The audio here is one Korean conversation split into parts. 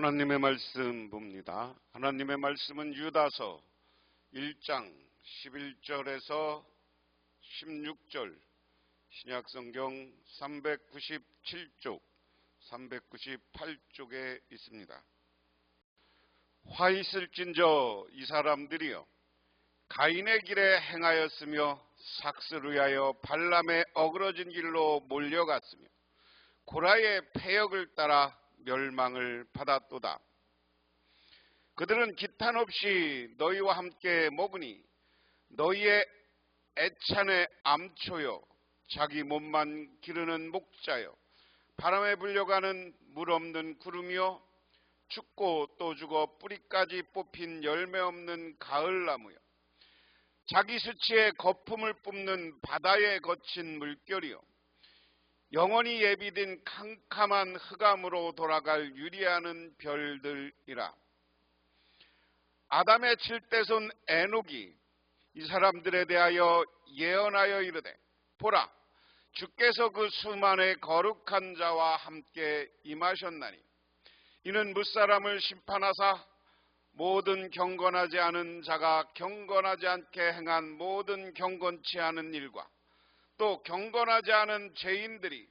하나님의 말씀 봅니다. 하나님의 말씀은 유다서 1장 11절에서 16절, 신약성경 397쪽, 398쪽에 있습니다. 화 있을진저 이 사람들이여 가인의 길에 행하였으며 삭스를 위하여 발람의 어그러진 길로 몰려갔으며 고라의 패역을 따라 멸망을 받았도다. 그들은 기탄 없이 너희와 함께 먹으니 너희의 애찬의 암초여 자기 몸만 기르는 목자여 바람에 불려가는 물 없는 구름이여 죽고 또 죽어 뿌리까지 뽑힌 열매 없는 가을나무여 자기 수치에 거품을 뿜는 바다에 거친 물결이여 영원히 예비된 캄캄한 흑암으로 돌아갈 유리하는 별들이라. 아담의 7대손 에녹이 이 사람들에 대하여 예언하여 이르되 보라 주께서 그 수만의 거룩한 자와 함께 임하셨나니 이는 무사람을 심판하사 모든 경건하지 않은 자가 경건하지 않게 행한 모든 경건치 않은 일과 또 경건하지 않은 죄인들이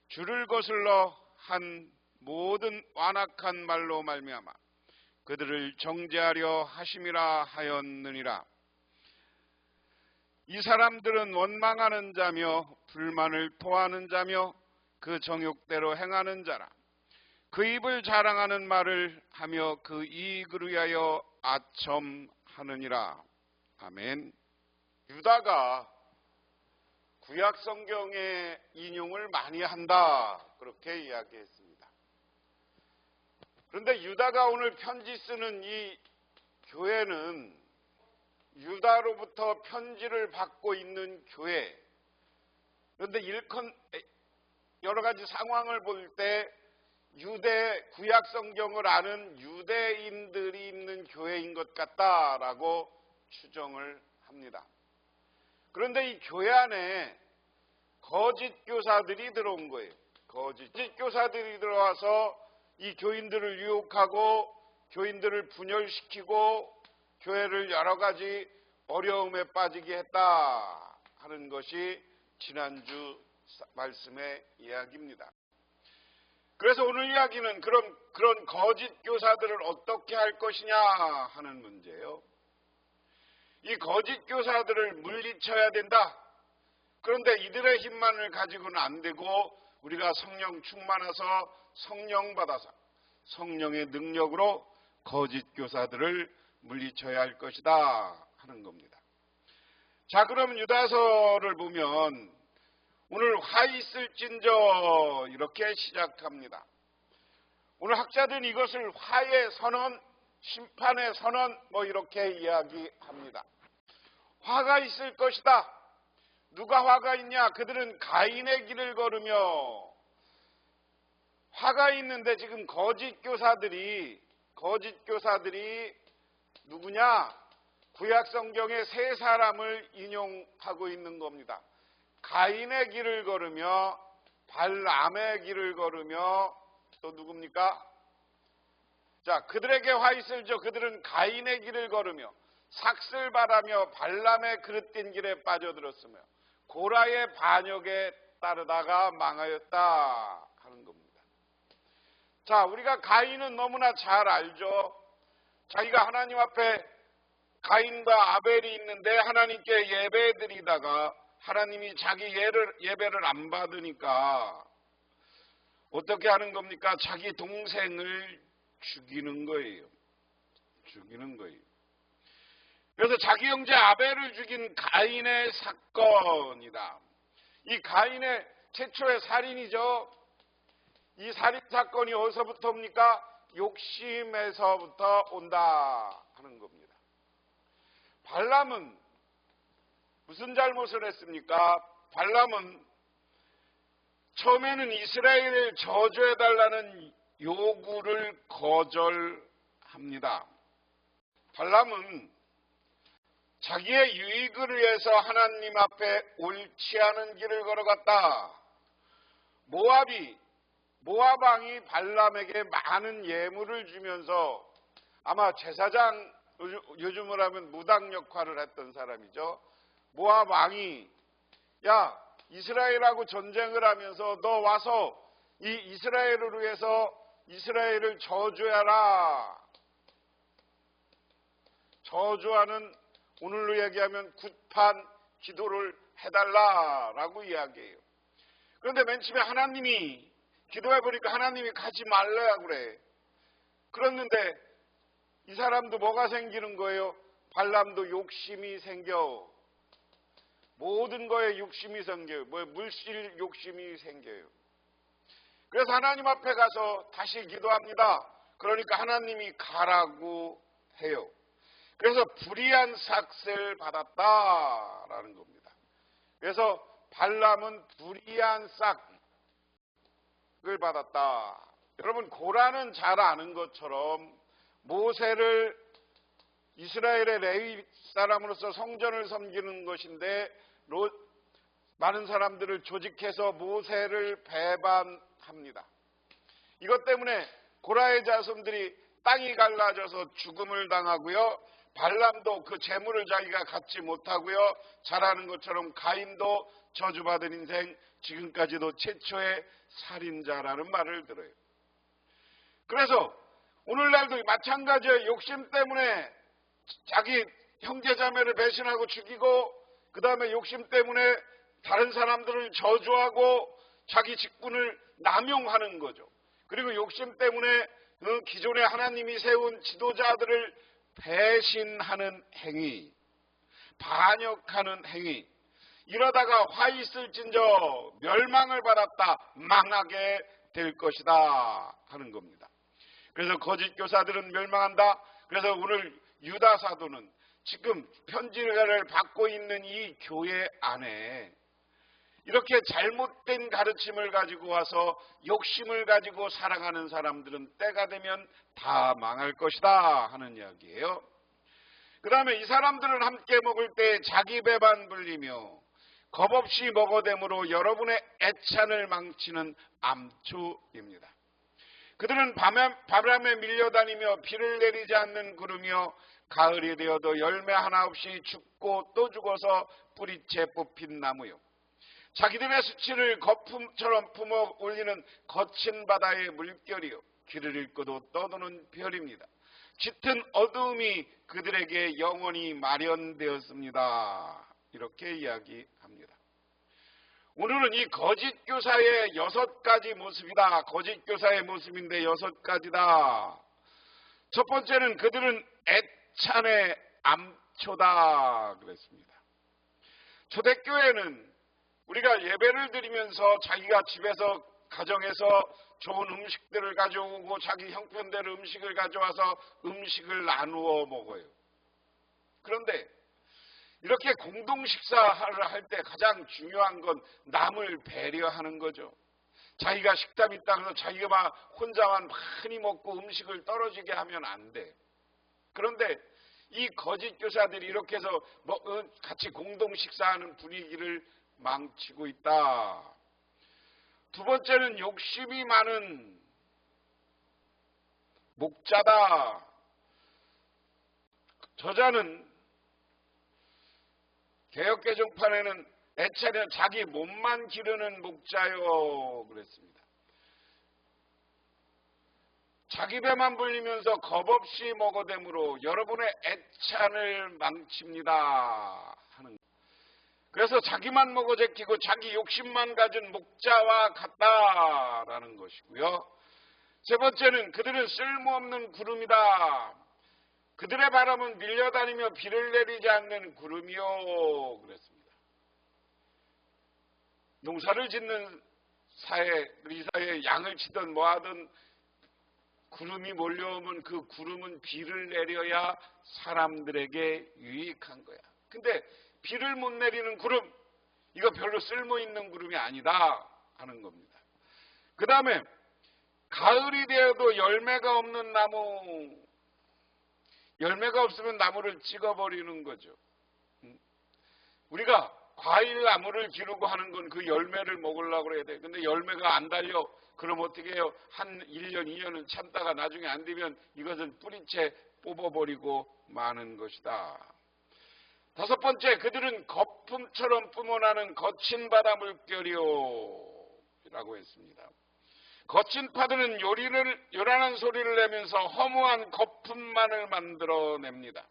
주를 거슬러 한 모든 완악한 말로 말미암아 그들을 정죄하려 하심이라 하였느니라. 이 사람들은 원망하는 자며 불만을 토하는 자며 그 정욕대로 행하는 자라. 그 입을 자랑하는 말을 하며 그 이익을 위하여 아첨하느니라. 아멘. 유다가 구약 성경의 인용을 많이 한다 그렇게 이야기했습니다. 그런데 유다가 오늘 편지 쓰는 이 교회는 유다로부터 편지를 받고 있는 교회. 그런데 일컨 여러 가지 상황을 볼 때 유대 구약 성경을 아는 유대인들이 있는 교회인 것 같다라고 추정을 합니다. 그런데 이 교회 안에 거짓 교사들이 들어온 거예요. 거짓 교사들이 들어와서 이 교인들을 유혹하고 교인들을 분열시키고 교회를 여러 가지 어려움에 빠지게 했다 하는 것이 지난주 말씀의 이야기입니다. 그래서 오늘 이야기는 그런 거짓 교사들을 어떻게 할 것이냐 하는 문제예요. 이 거짓 교사들을 물리쳐야 된다. 그런데 이들의 힘만을 가지고는 안 되고 우리가 성령 충만해서 성령 받아서 성령의 능력으로 거짓 교사들을 물리쳐야 할 것이다 하는 겁니다. 자, 그럼 유다서를 보면 오늘 화 있을진저 이렇게 시작합니다. 오늘 학자들은 이것을 화의 선언, 심판의 선언 이렇게 이야기합니다. 화가 있을 것이다. 누가 화가 있냐? 그들은 가인의 길을 걸으며 화가 있는데 지금 거짓 교사들이 누구냐? 구약 성경의 세 사람을 인용하고 있는 겁니다. 가인의 길을 걸으며 발람의 길을 걸으며 또 누굽니까? 자, 그들에게 화 있을죠. 그들은 가인의 길을 걸으며 삭슬바라며 발람의 그릇된 길에 빠져들었으며 고라의 반역에 따르다가 망하였다 하는 겁니다. 자, 우리가 가인은 너무나 잘 알죠. 자기가 하나님 앞에 가인과 아벨이 있는데 하나님께 예배드리다가 하나님이 자기 예배를 안 받으니까 어떻게 하는 겁니까? 자기 동생을 죽이는 거예요. 그래서 자기 형제 아벨을 죽인 가인의 사건이다. 이 가인의 최초의 살인이죠. 이 살인 사건이 어디서부터 옵니까? 욕심에서부터 온다 하는 겁니다. 발람은 무슨 잘못을 했습니까? 발람은 처음에는 이스라엘을 저주해달라는 요구를 거절합니다. 발람은 자기의 유익을 위해서 하나님 앞에 옳지 않은 길을 걸어갔다. 모압이 모압 왕이 발람에게 많은 예물을 주면서 아마 제사장, 요즘으로 하면 무당 역할을 했던 사람이죠. 모압 왕이 야, 이스라엘하고 전쟁을 하면서 너 와서 이 이스라엘을 위해서 이스라엘을 저주해라. 저주하는, 오늘로 얘기하면 굿판 기도를 해달라라고 이야기해요. 그런데 맨 처음에 하나님이 기도해보니까 하나님이 가지 말래야 그래. 그랬는데 이 사람도 뭐가 생기는 거예요? 발람도 욕심이 생겨. 모든 거에 욕심이 생겨요. 물질 욕심이 생겨요. 그래서 하나님 앞에 가서 다시 기도합니다. 그러니까 하나님이 가라고 해요. 그래서 불의한 삭을 받았다라는 겁니다. 그래서 발람은 불의한 삭을 받았다. 여러분, 고라는 잘 아는 것처럼 모세를 이스라엘의 레위 사람으로서 성전을 섬기는 것인데 많은 사람들을 조직해서 모세를 배반합니다. 이것 때문에 고라의 자손들이 땅이 갈라져서 죽음을 당하고요. 발람도 그 재물을 자기가 갖지 못하고요. 잘 아는 것처럼 가인도 저주받은 인생, 지금까지도 최초의 살인자라는 말을 들어요. 그래서 오늘날도 마찬가지의 욕심 때문에 자기 형제자매를 배신하고 죽이고, 그 다음에 욕심 때문에 다른 사람들을 저주하고 자기 직분을 남용하는 거죠. 그리고 욕심 때문에 기존에 하나님이 세운 지도자들을 배신하는 행위, 반역하는 행위, 이러다가 화 있을진저 멸망을 받았다, 망하게 될 것이다 하는 겁니다. 그래서 거짓 교사들은 멸망한다. 그래서 오늘 유다 사도는 지금 편지를 받고 있는 이 교회 안에 이렇게 잘못된 가르침을 가지고 와서 욕심을 가지고 살아가는 사람들은 때가 되면 다 망할 것이다 하는 이야기예요. 그 다음에 이 사람들은 함께 먹을 때 자기 배만 불리며 겁없이 먹어대므로 여러분의 애찬을 망치는 암초입니다. 그들은 바람에 밀려다니며 비를 내리지 않는 구름이요 가을이 되어도 열매 하나 없이 죽고 또 죽어서 뿌리채 뽑힌 나무요 자기들의 수치를 거품처럼 품어 올리는 거친 바다의 물결이요 길을 잃고도 떠도는 별입니다. 짙은 어두움이 그들에게 영원히 마련되었습니다. 이렇게 이야기합니다. 오늘은 이 거짓 교사의 6가지 모습이다. 거짓 교사의 모습인데 6가지다. 첫 번째는 그들은 애찬의 암초다 그랬습니다. 초대교회는 우리가 예배를 드리면서 자기가 집에서 가정에서 좋은 음식들을 가져오고 자기 형편대로 음식을 가져와서 음식을 나누어 먹어요. 그런데 이렇게 공동 식사를 할 때 가장 중요한 건 남을 배려하는 거죠. 자기가 식탐이 있다 그래서 자기가 막 혼자만 많이 먹고 음식을 떨어지게 하면 안 돼. 그런데 이 거짓 교사들이 이렇게 해서 같이 공동 식사하는 분위기를 망치고 있다. 두 번째는 욕심이 많은 목자다. 저자는 개역개정판에는 애찬은 자기 몸만 기르는 목자요 그랬습니다. 자기 배만 불리면서 겁없이 먹어대므로 여러분의 애찬을 망칩니다 하는 거예요. 그래서 자기만 먹어 제끼고 자기 욕심만 가진 목자와 같다라는 것이고요. 세 번째는 그들은 쓸모없는 구름이다. 그들의 바람은 밀려다니며 비를 내리지 않는 구름이요 그랬습니다. 농사를 짓는 사회, 이 사회에 양을 치든 뭐하든 구름이 몰려오면 그 구름은 비를 내려야 사람들에게 유익한 거야. 근데 비를 못 내리는 구름, 이거 별로 쓸모있는 구름이 아니다 하는 겁니다. 그 다음에 가을이 되어도 열매가 없는 나무, 열매가 없으면 나무를 찍어버리는 거죠. 우리가 과일 나무를 기르고 하는 건 그 열매를 먹으려고 그래야 돼. 근데 열매가 안 달려. 그럼 어떻게 해요? 한 1년, 2년은 참다가 나중에 안 되면 이것은 뿌리채 뽑아버리고 마는 것이다. 다섯 번째, 그들은 거품처럼 뿜어나는 거친 바다 물결이요 라고 했습니다. 거친 파도는 요란한 소리를 내면서 허무한 거품만을 만들어냅니다.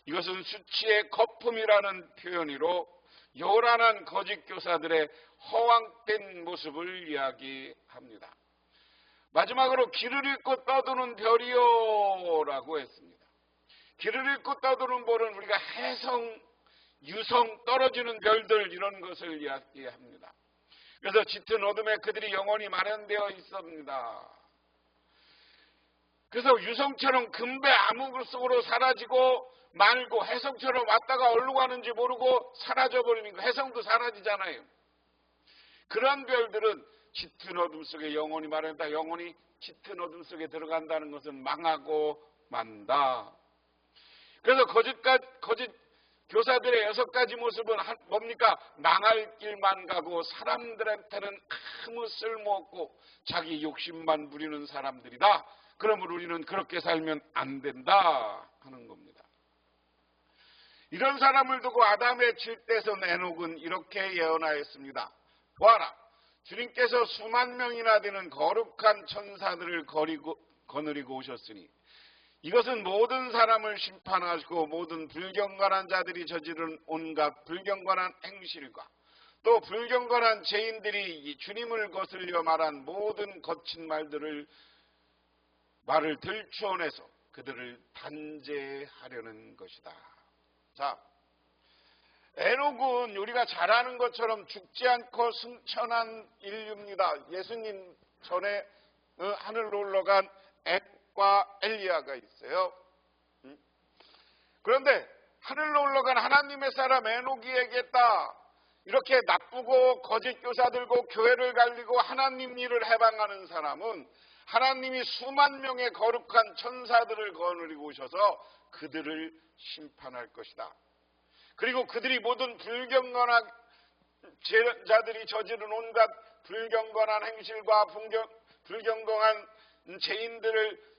이것은 수치의 거품이라는 표현으로 요란한 거짓 교사들의 허황된 모습을 이야기합니다. 마지막으로 길을 잃고 떠도는 별이요 라고 했습니다. 길을 잃고 떠도는 별은 우리가 해성, 유성, 떨어지는 별들 이런 것을 이야기합니다. 그래서 짙은 어둠에 그들이 영원히 마련되어 있습니다. 그래서 유성처럼 금배 암흑 속으로 사라지고 말고 해성처럼 왔다가 어디로 가는지 모르고 사라져버리는 거. 해성도 사라지잖아요. 그런 별들은 짙은 어둠 속에 영원히 마련다. 영원히 짙은 어둠 속에 들어간다는 것은 망하고 만다. 그래서 거짓 교사들의 6가지 모습은 뭡니까? 망할 길만 가고 사람들한테는 아무 쓸모없고 자기 욕심만 부리는 사람들이다. 그러므로 우리는 그렇게 살면 안 된다 하는 겁니다. 이런 사람을 두고 아담의 칠대손 에녹은 이렇게 예언하였습니다. 보아라, 주님께서 수만 명이나 되는 거룩한 천사들을 거느리고 오셨으니 이것은 모든 사람을 심판하시고 모든 불경건한 자들이 저지른 온갖 불경건한 행실과 또 불경건한 죄인들이 주님을 거슬려 말한 모든 거친 말을 들추어내서 그들을 단죄하려는 것이다. 자, 에녹은 우리가 잘 아는 것처럼 죽지 않고 승천한 인류입니다. 예수님 전에 하늘로 올라간 과 엘리야가 있어요. 그런데 하늘로 올라간 하나님의 사람 에녹이 얘기했다. 이렇게 나쁘고 거짓 교사들고 교회를 갈리고 하나님 일을 해방하는 사람은 하나님이 수만 명의 거룩한 천사들을 거느리고 오셔서 그들을 심판할 것이다. 그리고 그들이 모든 불경건한 자들이 저지른 온갖 불경건한 행실과 불경건한 죄인들을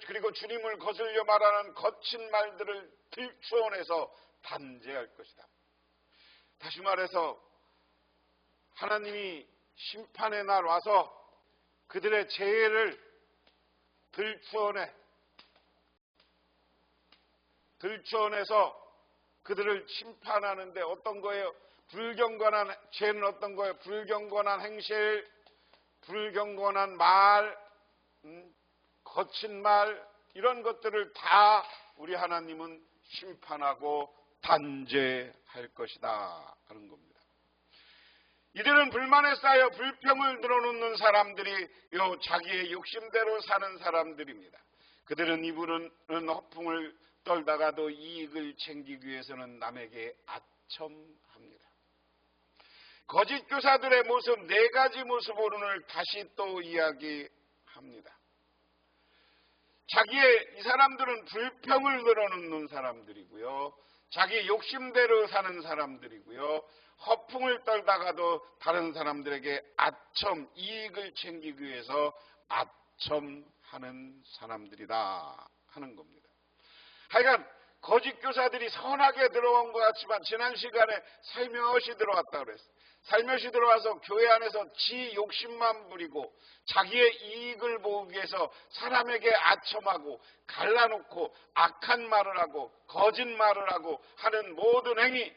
그리고 주님을 거슬려 말하는 거친 말들을 들추어내서 단죄할 것이다. 다시 말해서 하나님이 심판의 날 와서 그들의 죄를 들추어내서 그들을 심판하는데 어떤 거예요? 불경건한 죄는 어떤 거예요? 불경건한 행실, 불경건한 말, 거친 말 이런 것들을 다 우리 하나님은 심판하고 단죄할 것이다 하는 겁니다. 이들은 불만에 쌓여 불평을 늘어놓는 사람들이 자기의 욕심대로 사는 사람들입니다. 그들은 입으로는 허풍을 떨다가도 이익을 챙기기 위해서는 남에게 아첨합니다. 거짓 교사들의 모습 4가지 모습 오늘 다시 또 이야기합니다. 이 사람들은 불평을 늘어놓는 사람들이고요. 자기 욕심대로 사는 사람들이고요. 허풍을 떨다가도 다른 사람들에게 이익을 챙기기 위해서 아첨하는 사람들이다 하는 겁니다. 하여간 거짓 교사들이 선하게 들어온 것 같지만 지난 시간에 살며시 들어왔다고 그랬어요. 살며시 들어와서 교회 안에서 지 욕심만 부리고 자기의 이익을 보기 위해서 사람에게 아첨하고 갈라놓고 악한 말을 하고 거짓말을 하고 하는 모든 행위,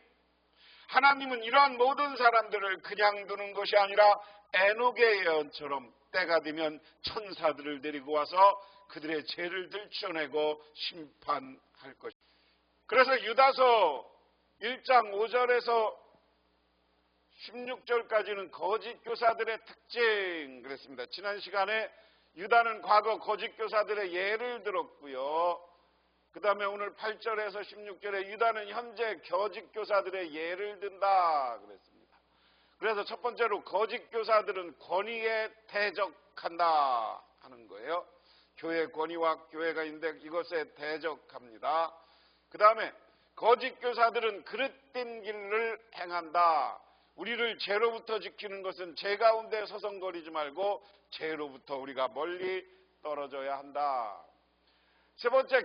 하나님은 이러한 모든 사람들을 그냥 두는 것이 아니라 에녹의 예언처럼 때가 되면 천사들을 데리고 와서 그들의 죄를 들춰내고 심판할 것입니다. 그래서 유다서 1장 5절에서 16절까지는 거짓 교사들의 특징 그랬습니다. 지난 시간에 유다는 과거 거짓 교사들의 예를 들었고요. 그 다음에 오늘 8절에서 16절에 유다는 현재 거짓 교사들의 예를 든다 그랬습니다. 그래서 첫 번째로 거짓 교사들은 권위에 대적한다 하는 거예요. 교회 권위와 교회가 있는데 이것에 대적합니다. 그 다음에 거짓 교사들은 그릇된 길을 행한다. 우리를 죄로부터 지키는 것은 죄 가운데 서성거리지 말고 죄로부터 우리가 멀리 떨어져야 한다. 세 번째,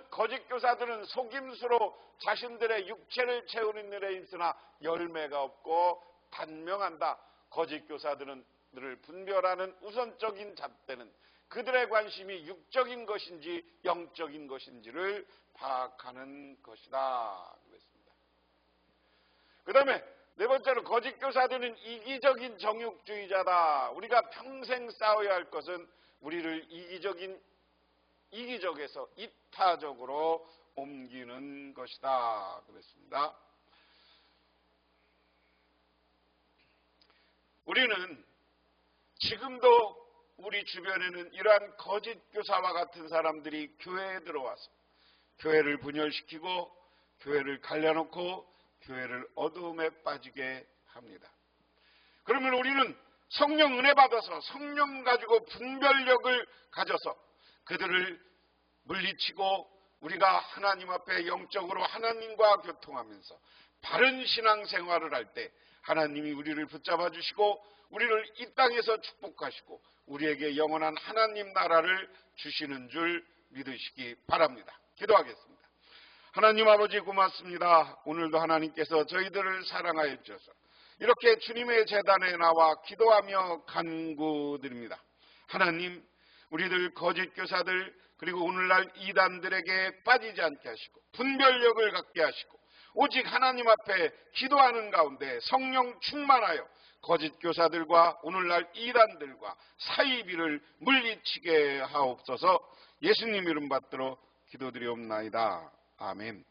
거짓 교사들은 속임수로 자신들의 육체를 채우는 일에 있으나 열매가 없고 단명한다. 거짓 교사들은 를 분별하는 우선적인 잣대는 그들의 관심이 육적인 것인지 영적인 것인지를 파악하는 것이다. 그랬습니다. 그 다음에 네 번째로, 거짓 교사들은 이기적인 정욕주의자다. 우리가 평생 싸워야 할 것은 우리를 이기적에서 이타적으로 옮기는 것이다. 그랬습니다. 우리는 지금도 우리 주변에는 이러한 거짓 교사와 같은 사람들이 교회에 들어와서 교회를 분열시키고 교회를 갈라놓고 교회를 어두움에 빠지게 합니다. 그러면 우리는 성령 은혜 받아서 성령 가지고 분별력을 가져서 그들을 물리치고 우리가 하나님 앞에 영적으로 하나님과 교통하면서 바른 신앙생활을 할 때 하나님이 우리를 붙잡아 주시고 우리를 이 땅에서 축복하시고 우리에게 영원한 하나님 나라를 주시는 줄 믿으시기 바랍니다. 기도하겠습니다. 하나님 아버지 고맙습니다. 오늘도 하나님께서 저희들을 사랑하여 주셔서 이렇게 주님의 제단에 나와 기도하며 간구드립니다. 하나님, 우리들 거짓 교사들 그리고 오늘날 이단들에게 빠지지 않게 하시고 분별력을 갖게 하시고 오직 하나님 앞에 기도하는 가운데 성령 충만하여 거짓 교사들과 오늘날 이단들과 사이비를 물리치게 하옵소서. 예수님 이름 받들어 기도드리옵나이다. 아멘.